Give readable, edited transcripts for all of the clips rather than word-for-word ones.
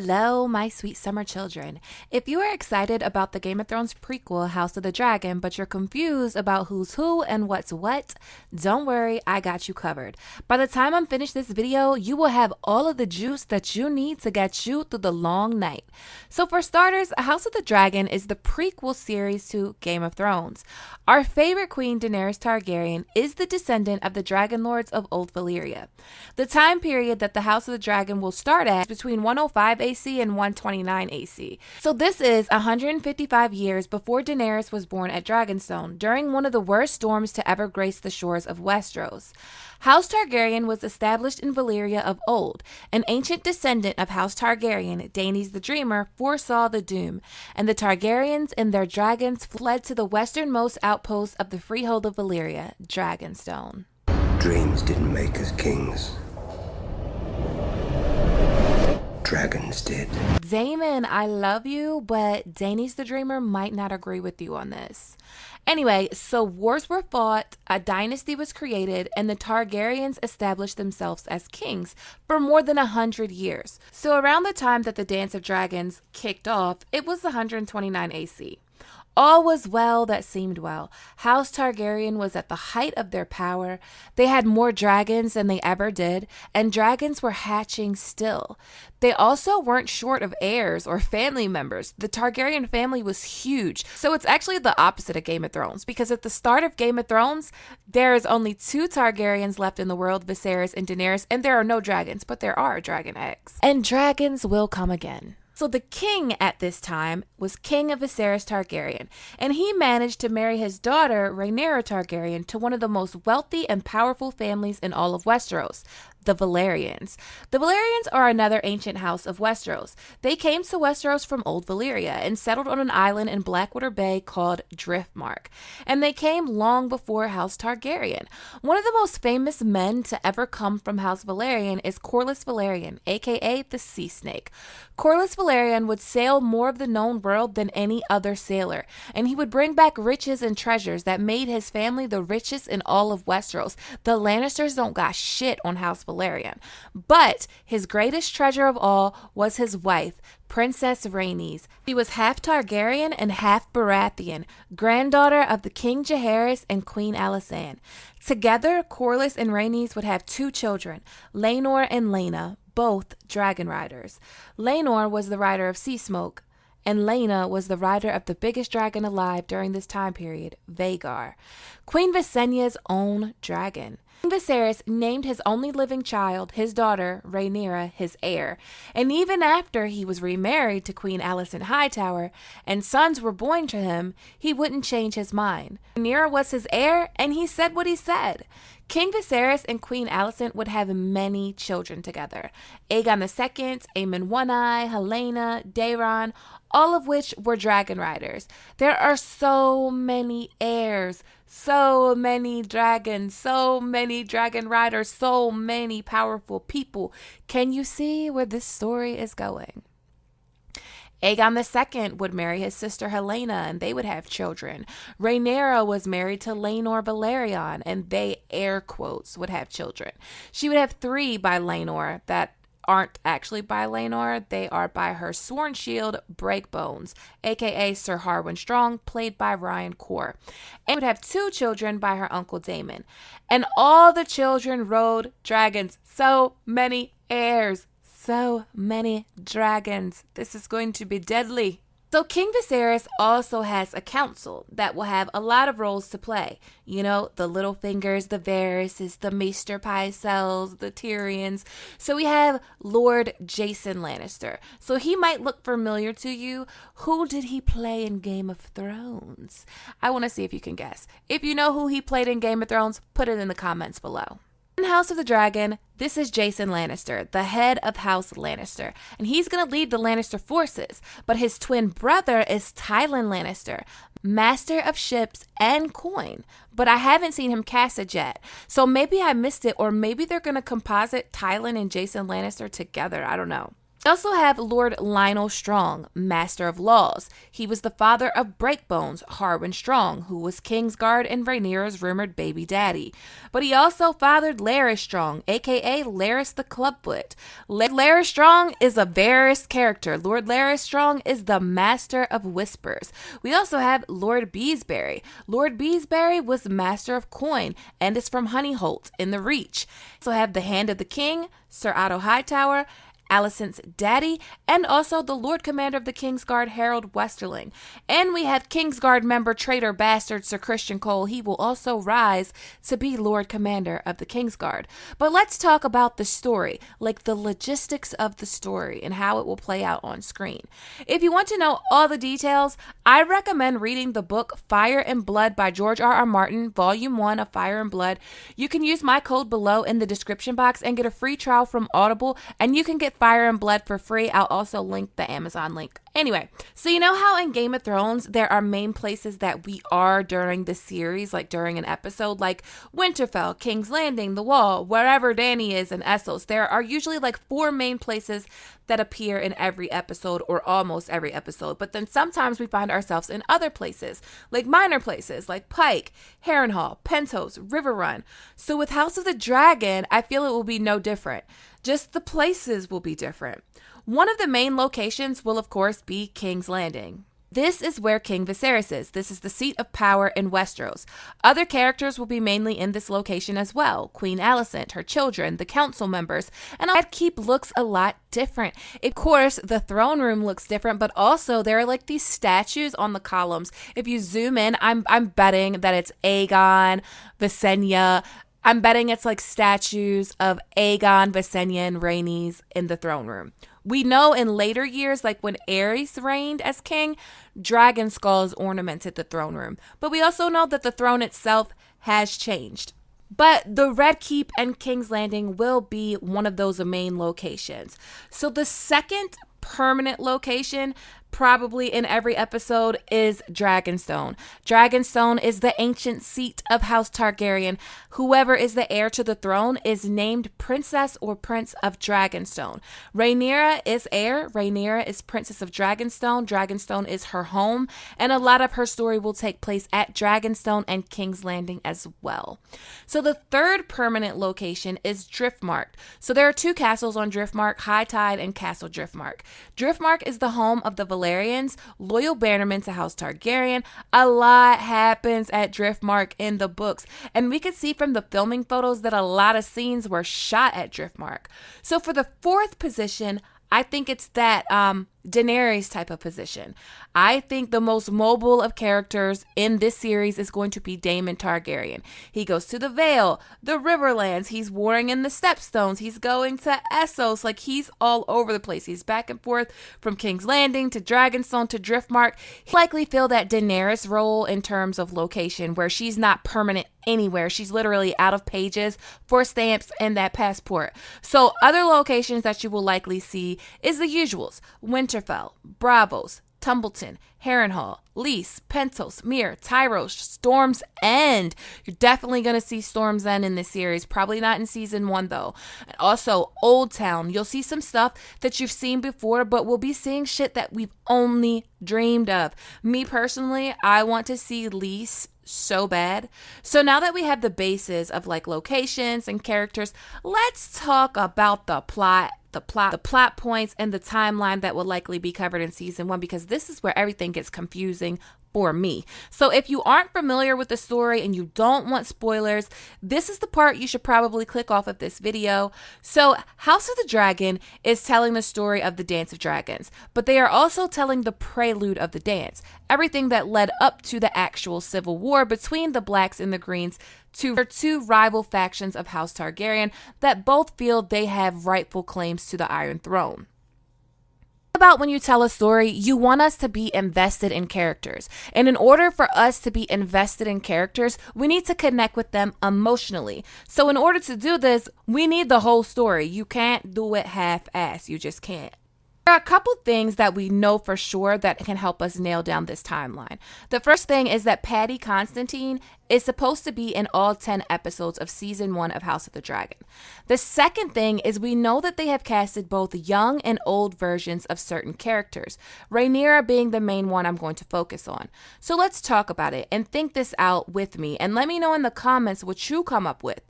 Hello, my sweet summer children. If you are excited about the Game of Thrones prequel, House of the Dragon, but you're confused about who's who and what's what, don't worry, I got you covered. By the time I'm finished this video, you will have all of the juice that you need to get you through the long night. So for starters, House of the Dragon is the prequel series to Game of Thrones. Our favorite queen, Daenerys Targaryen, is the descendant of the Dragon Lords of Old Valyria. The time period that the House of the Dragon will start at is between 105 AC and 129 AC. So this is 155 years before Daenerys was born at Dragonstone, during one of the worst storms to ever grace the shores of Westeros. House Targaryen was established in Valyria of old. An ancient descendant of House Targaryen, Daenys the Dreamer, foresaw the doom, and the Targaryens and their dragons fled to the westernmost outpost of the freehold of Valyria, Dragonstone. Dreams didn't make us kings. Dragons did. Damon, I love you, but Daenys the Dreamer might not agree with you on this. Anyway, so wars were fought, a dynasty was created, and the Targaryens established themselves as kings for more than 100 years. So around the time that the Dance of Dragons kicked off, it was 129 AC. All was well that seemed well. House Targaryen was at the height of their power. They had more dragons than they ever did, and dragons were hatching still. They also weren't short of heirs or family members. The Targaryen family was huge. So it's actually the opposite of Game of Thrones, because at the start of Game of Thrones, there is only 2 Targaryens left in the world, Viserys and Daenerys, and there are no dragons, but there are dragon eggs. And dragons will come again. So the king at this time was King of Viserys Targaryen, and he managed to marry his daughter, Rhaenyra Targaryen, to one of the most wealthy and powerful families in all of Westeros, the Valerians. The Valerians are another ancient house of Westeros. They came to Westeros from Old Valyria and settled on an island in Blackwater Bay called Driftmark. And they came long before House Targaryen. One of the most famous men to ever come from House Valerian is Corlys Valerian, aka the Sea Snake. Corlys Valerian would sail more of the known world than any other sailor, and he would bring back riches and treasures that made his family the richest in all of Westeros. The Lannisters don't got shit on House Valerian. But his greatest treasure of all was his wife, Princess Rhaenys. She was half Targaryen and half Baratheon, granddaughter of the King Jaehaerys and Queen Alicent. Together, Corlys and Rhaenys would have 2 children, Laenor and Laena, both dragon riders. Laenor was the rider of Sea Smoke, and Laena was the rider of the biggest dragon alive during this time period, Vhagar, Queen Visenya's own dragon. King Viserys named his only living child, his daughter, Rhaenyra, his heir, and even after he was remarried to Queen Alicent Hightower and sons were born to him, he wouldn't change his mind. Rhaenyra was his heir, and he said what he said. King Viserys and Queen Alicent would have many children together. Aegon II, Aemon One-Eye, Helena, Daeron, all of which were dragon riders. There are so many heirs, so many dragons, so many dragon riders, so many powerful people. Can you see where this story is going? Aegon II would marry his sister Helena, and they would have children. Rhaenyra was married to Laenor Valerian, and they, air quotes, would have children. She would have 3 by Laenor that aren't actually by Laenor. They are by her sworn shield, Breakbones, aka Sir Harwin Strong, played by Ryan Coor. And would have 2 children by her uncle Daemon. And all the children rode dragons. So many heirs. So many dragons. This is going to be deadly. So King Viserys also has a council that will have a lot of roles to play. You know, the Littlefingers, the Varyses, the Maester Pycelles, the Tyrions. So we have Lord Jason Lannister. So he might look familiar to you. Who did he play in Game of Thrones? I want to see if you can guess. If you know who he played in Game of Thrones, put it in the comments below. In House of the Dragon, this is Jason Lannister, the head of House Lannister, and he's going to lead the Lannister forces, but his twin brother is Tywin Lannister, master of ships and coin, but I haven't seen him casted yet, so maybe I missed it, or maybe they're going to composite Tywin and Jason Lannister together, I don't know. We also have Lord Lionel Strong, Master of Laws. He was the father of Breakbones, Harwin Strong, who was Kingsguard and Rhaenyra's rumored baby daddy. But he also fathered Larys Strong, aka Larys the Clubfoot. Larys Strong is a Varys character. Lord Larys Strong is the Master of Whispers. We also have Lord Beesbury. Lord Beesbury was Master of Coin and is from Honeyholt in the Reach. We also have the Hand of the King, Sir Otto Hightower, Alicent's daddy, and also the Lord Commander of the Kingsguard, Harold Westerling. And we have Kingsguard member, traitor, bastard, Sir Christian Cole. He will also rise to be Lord Commander of the Kingsguard. But let's talk about the story, like the logistics of the story and how it will play out on screen. If you want to know all the details, I recommend reading the book Fire and Blood by George R.R. Martin, Volume 1 of Fire and Blood. You can use my code below in the description box and get a free trial from Audible, and you can get Fire and Blood for free. I'll also link the Amazon link. Anyway, so you know how in Game of Thrones there are main places that we are during the series, like during an episode, like Winterfell, King's Landing, The Wall, wherever Dany is in Essos. There are usually like 4 main places that appear in every episode or almost every episode. But then sometimes we find ourselves in other places, like minor places like Pike, Harrenhal, Pentos, Riverrun. So with House of the Dragon, I feel it will be no different. Just the places will be different. One of the main locations will, of course, be King's Landing. This is where King Viserys is. This is the seat of power in Westeros. Other characters will be mainly in this location as well. Queen Alicent, her children, the council members, and Red Keep looks a lot different. Of course, the throne room looks different, but also there are like these statues on the columns. If you zoom in, I'm betting that it's Aegon, Visenya. I'm betting it's like statues of Aegon, Visenya, and Rhaenys in the throne room. We know in later years, like when Aerys reigned as king, dragon skulls ornamented the throne room. But we also know that the throne itself has changed. But the Red Keep and King's Landing will be one of those main locations. So the second permanent location probably in every episode is Dragonstone. Dragonstone is the ancient seat of House Targaryen. Whoever is the heir to the throne is named Princess or Prince of Dragonstone. Rhaenyra is heir. Rhaenyra is Princess of Dragonstone. Dragonstone is her home, and a lot of her story will take place at Dragonstone and King's Landing as well. So the third permanent location is Driftmark. So there are 2 castles on Driftmark, High Tide and Castle Driftmark. Driftmark is the home of the Valerians, loyal bannermen to House Targaryen. A lot happens at Driftmark in the books, and we could see from the filming photos that a lot of scenes were shot at Driftmark. So for the 4th position, I think it's that Daenerys type of position. I think the most mobile of characters in this series is going to be Damon Targaryen. He goes to the Vale, the Riverlands, he's warring in the Stepstones, he's going to Essos, like he's all over the place. He's back and forth from King's Landing to Dragonstone to Driftmark. He'll likely fill that Daenerys role in terms of location, where she's not permanent anywhere. She's literally out of pages for stamps and that passport. So other locations that you will likely see is the usuals: Winterfell, Braavos, Tumbleton, Harrenhal, Lys, Pentos, Mere, Tyros, Storm's End. You're definitely going to see Storm's End in this series. Probably not in season 1 though. And also Old Town. You'll see some stuff that you've seen before, but we'll be seeing shit that we've only dreamed of. Me personally, I want to see Lys so bad. So now that we have the basis of like locations and characters, let's talk about the plot points, and the timeline that will likely be covered in season 1, because this is where everything gets confusing for me. So if you aren't familiar with the story and you don't want spoilers, this is the part you should probably click off of this video. So House of the Dragon is telling the story of the Dance of Dragons, but they are also telling the prelude of the dance, everything that led up to the actual civil war between the Blacks and the Greens, two rival factions of House Targaryen that both feel they have rightful claims to the Iron Throne. About when you tell a story, you want us to be invested in characters. And in order for us to be invested in characters, we need to connect with them emotionally. So in order to do this, we need the whole story. You can't do it half-ass. You just can't. There are a couple things that we know for sure that can help us nail down this timeline. The first thing is that Paddy Constantine is supposed to be in all 10 episodes of season 1 of House of the Dragon. The second thing is we know that they have casted both young and old versions of certain characters, Rhaenyra being the main one I'm going to focus on. So let's talk about it and think this out with me and let me know in the comments what you come up with.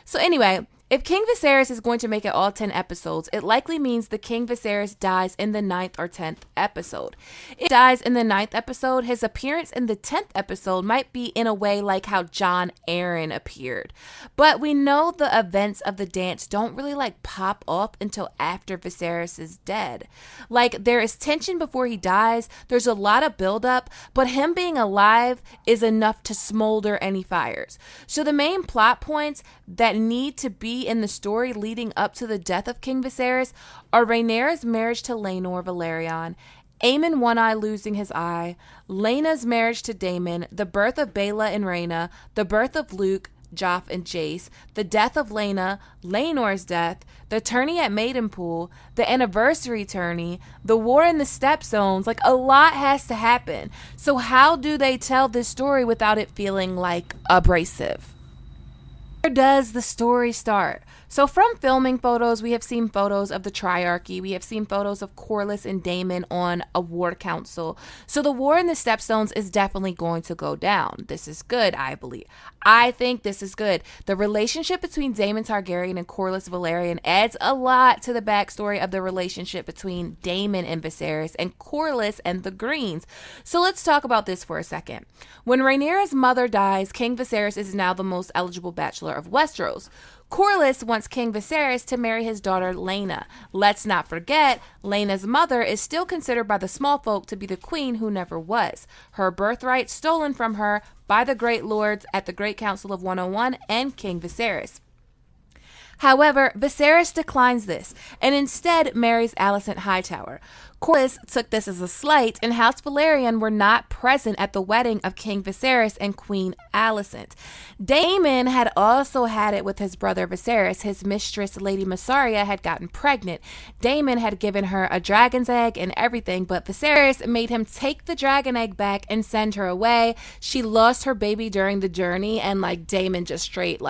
So anyway, if King Viserys is going to make it all 10 episodes, it likely means the King Viserys dies in the 9th or 10th episode. If he dies in the 9th episode, his appearance in the 10th episode might be in a way like how Jon Arryn appeared. But we know the events of the dance don't really pop off until after Viserys is dead. There is tension before he dies, there's a lot of buildup, but him being alive is enough to smolder any fires. So the main plot points that need to be in the story leading up to the death of King Viserys are Rhaenyra's marriage to Laenor Valerian, Aemon One Eye losing his eye, Laena's marriage to Daemon, the birth of Baela and Rhaena, the birth of Luke, Joff, and Jace, the death of Laena, Laenor's death, the tourney at Maidenpool, the anniversary tourney, the war in the Stepstones. A lot has to happen. So how do they tell this story without it feeling abrasive? Where does the story start? So from filming photos, we have seen photos of the Triarchy. We have seen photos of Corlys and Daemon on a war council. So the war in the Stepstones is definitely going to go down. This is good, I believe. I think this is good. The relationship between Damon Targaryen and Corlys Valerian adds a lot to the backstory of the relationship between Daemon and Viserys and Corlys and the Greens. So let's talk about this for a second. When Rhaenyra's mother dies, King Viserys is now the most eligible bachelor of Westeros. Corlys wants King Viserys to marry his daughter Laena. Let's not forget, Laena's mother is still considered by the small folk to be the queen who never was. Her birthright stolen from her by the Great Lords at the Great Council of 101 and King Viserys. However, Viserys declines this and instead marries Alicent Hightower. Corlys took this as a slight, and House Valerian were not present at the wedding of King Viserys and Queen Alicent. Daemon had also had it with his brother Viserys. His mistress, Lady Mysaria, had gotten pregnant. Daemon had given her a dragon's egg and everything, but Viserys made him take the dragon egg back and send her away. She lost her baby during the journey, and Daemon just straight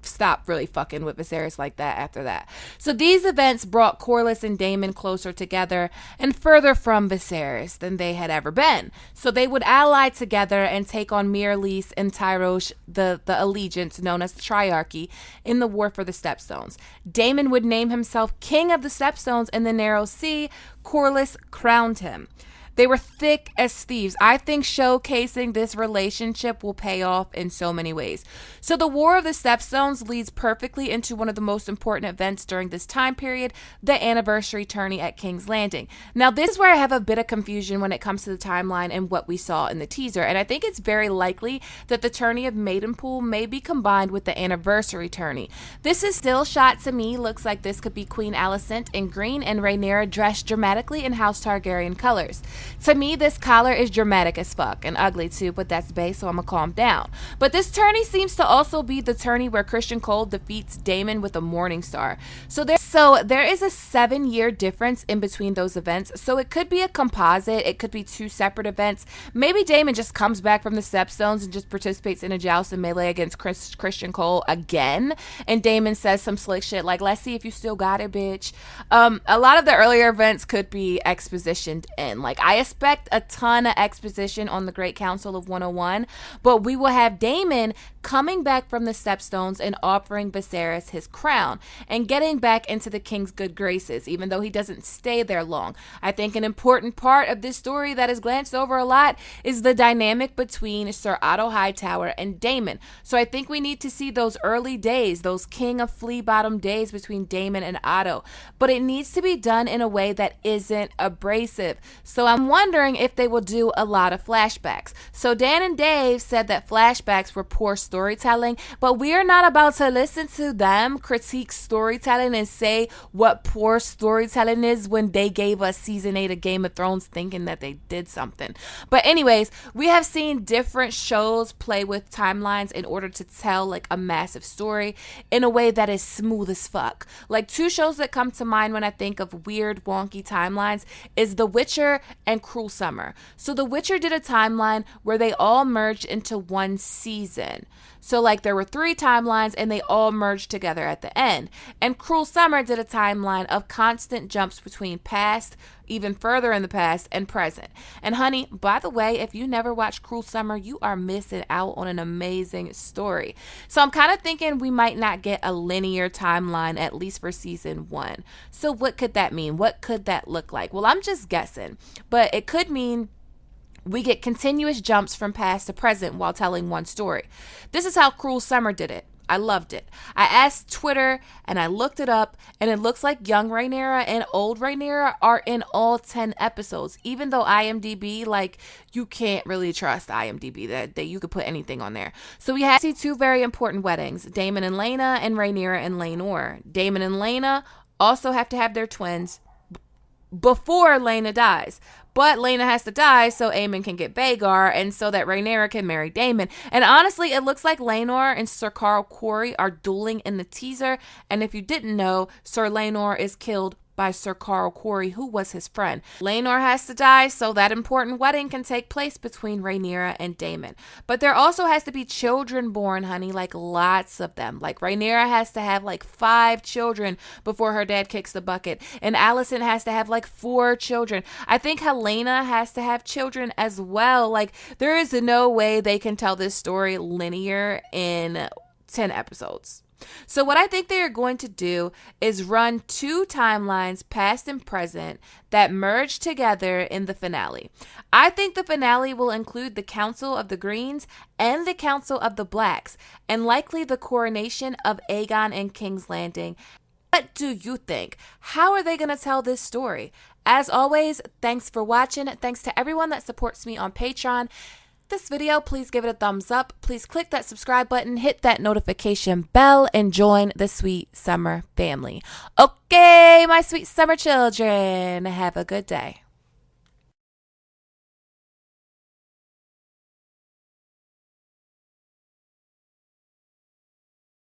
stop really fucking with Viserys like that after that. So these events brought Corlys and Daemon closer together and further from Viserys than they had ever been. So they would ally together and take on Myrlys and Tyrosh, the allegiance known as the Triarchy, in the war for the Stepstones. Daemon would name himself King of the Stepstones in the Narrow Sea. Corlys crowned him. They were thick as thieves. I think showcasing this relationship will pay off in so many ways. So the War of the Stepstones leads perfectly into one of the most important events during this time period, the anniversary tourney at King's Landing. Now, this is where I have a bit of confusion when it comes to the timeline and what we saw in the teaser. And I think it's very likely that the tourney of Maidenpool may be combined with the anniversary tourney. This is still shot to me. Looks like this could be Queen Alicent in green and Rhaenyra dressed dramatically in House Targaryen colors. To me, this collar is dramatic as fuck and ugly too, but that's base, so I'm gonna calm down. But this tourney seems to also be the tourney where Christian Cole defeats Daemon with a Morning Star. So there is a 7-year difference in between those events. So it could be a composite. It could be 2 separate events. Maybe Daemon just comes back from the Stepstones and just participates in a joust and melee against Christian Cole again. And Daemon says some slick shit like, let's see if you still got it, bitch. A lot of the earlier events could be expositioned in. I expect a ton of exposition on the Great Council of 101, but we will have Daemon coming back from the Stepstones and offering Viserys his crown and getting back into the king's good graces, even though he doesn't stay there long. I think an important part of this story that is glanced over a lot is the dynamic between Sir Otto Hightower and Daemon. So I think we need to see those early days, those king of flea bottom days between Daemon and Otto, but it needs to be done in a way that isn't abrasive. So I'm I'm wondering if they will do a lot of flashbacks. So Dan and Dave said that flashbacks were poor storytelling, but we are not about to listen to them critique storytelling and say what poor storytelling is when they gave us season 8 of Game of Thrones thinking that they did something. But anyways, we have seen different shows play with timelines in order to tell like a massive story in a way that is smooth as fuck. Like two shows that come to mind when I think of weird wonky timelines is The Witcher and Cruel Summer. So The Witcher did a timeline where they all merged into one season. So like there were 3 timelines and they all merged together at the end. And Cruel Summer did a timeline of constant jumps between past, even further in the past, and present. And honey, by the way, if you never watched Cruel Summer, you are missing out on an amazing story. So I'm kind of thinking we might not get a linear timeline, at least for season 1. So what could that mean? What could that look like? Well, I'm just guessing, but it could mean we get continuous jumps from past to present while telling one story. This is how Cruel Summer did it. I loved it. I asked Twitter and I looked it up, and it looks like young Rhaenyra and old Rhaenyra are in all 10 episodes, even though IMDb, like, you can't really trust IMDb that you could put anything on there. So we had to see 2 very important weddings, Damon and Laena and Rhaenyra and Laenor. Damon and Laena also have to have their twins before Laena dies. But Laena has to die so Aemon can get Vhagar and so that Rhaenyra can marry Daemon. And honestly, it looks like Laenor and Sir Carl Corey are dueling in the teaser. And if you didn't know, Sir Laenor is killed by Sir Carl Corey, who was his friend. Laenor has to die so that important wedding can take place between Rhaenyra and Daemon. But there also has to be children born, honey, like lots of them. Like Rhaenyra has to have like 5 children before her dad kicks the bucket. And Alicent has to have like 4 children. I think Helena has to have children as well. Like there is no way they can tell this story linear in 10 episodes. So what I think they are going to do is run 2 timelines, past and present, that merge together in the finale. I think the finale will include the Council of the Greens and the Council of the Blacks, and likely the coronation of Aegon and King's Landing. What do you think? How are they going to tell this story? As always, thanks for watching. Thanks to everyone that supports me on Patreon. This video, please give it a thumbs up. Please click that subscribe button, hit that notification bell, and join the Sweet Summer family. Okay, my sweet summer children, have a good day.